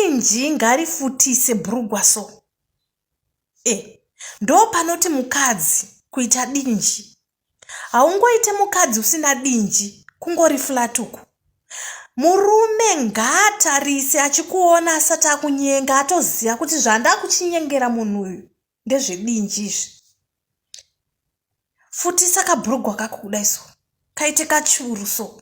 dinji ngarifutise bhurugwa so. Ndo panoti mukadzi kuita dinji. Haungoite mukadzi usina dinji, kungori flatuku. Murume ngaatarise achikuona asati akunyenga, atoziva kuti zvanda kuchinyengera munhu uyu ndezvedinji izvi. Futisa kabhurugwa kako kudai so, kaite kachuru so.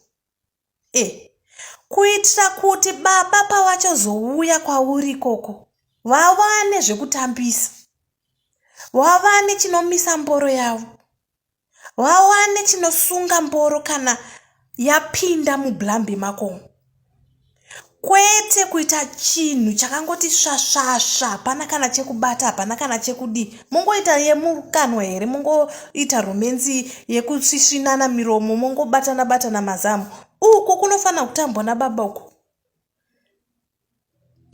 Kuitira kuti baba pavachozouya kwauri ikoko vawane zvekutambisa, vawane chinomisa mboro yavo, vawane chinosunga mboro kana yapinda mubhlambi mako. Kwete kuita chinhu chakangoti svasvasva, hapana kana chekubata, hapana kana chekudi. Mungoita yemukanwa here, mungoita romenzi yekusvisvinana miromo, mungobatana batana mazamu. Uko kunofanira kutambwa nababa uko.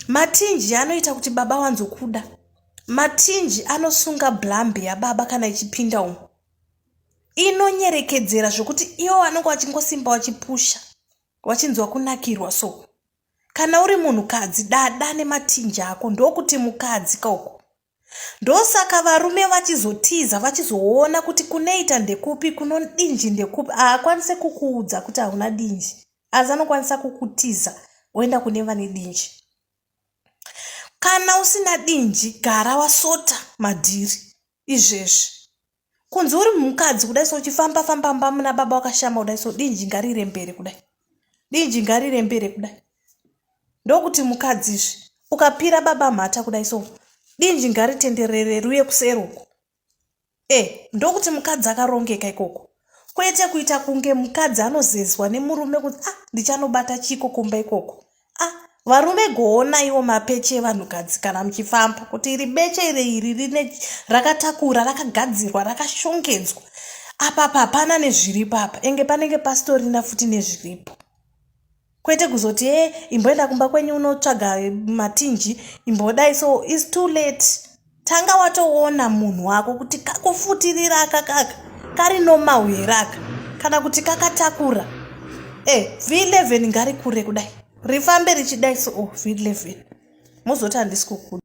Matinji anoita kuti baba wanzokuda. Matinji anosunga bhlambi yababa kana ichipinda umo. Inonyerekedzera zvokuti iwo vanenge vachingosimba vachipusha, vachinzwa kunakirwa so. Kana uri munhukadzi, dada nematinji ako, ndokuti mukadzi kauko. Ndosaka varume vachizotiza, vachizoona kuti kunoita ndekupi, kuno dinji ndekupi, haakwanise kukuudza kuti hauna dinji. Asi anokwanisa kukutiza, woenda kune vane dinji. Kana usina dinji, gara wasota madhiri izvezvi. Kunzi uri mukadzi kudai so uchifamba muna baba wakashama kudai so, dinji ngarirembere kudai. Dinji ngarirembere kudai. Ndokuti mukadzi izvi, ukapira baba mhata kudai so, dinji ngaritenderere ruye kuseruko. Ndokuti mukadzi akarongeka ikoko. Kwete kuita kunge mukadzi anozezwa nemurume kuti ndichanobata chiko kumba ikoko. Varume goona iwo mapeche evanhukadzi kana muchifamba kuti iri beche iri rine rakatakura, rakagadzirwa, rakashongedzwa. Apa hapana nezviripo apa, enge panenge pastorina futi nezviripo. Kwete kuzoti imboenda kumba kwenyu unotsvaga matinji, imbodai so, it's too late. Tanga watoona munhu wako kuti kakufutirira akakaka, kari normal here aka, kana kuti kakatakura. V11 ngari kure kudai. Rifambe richidai so, V11. Muzoti handisi kukuda.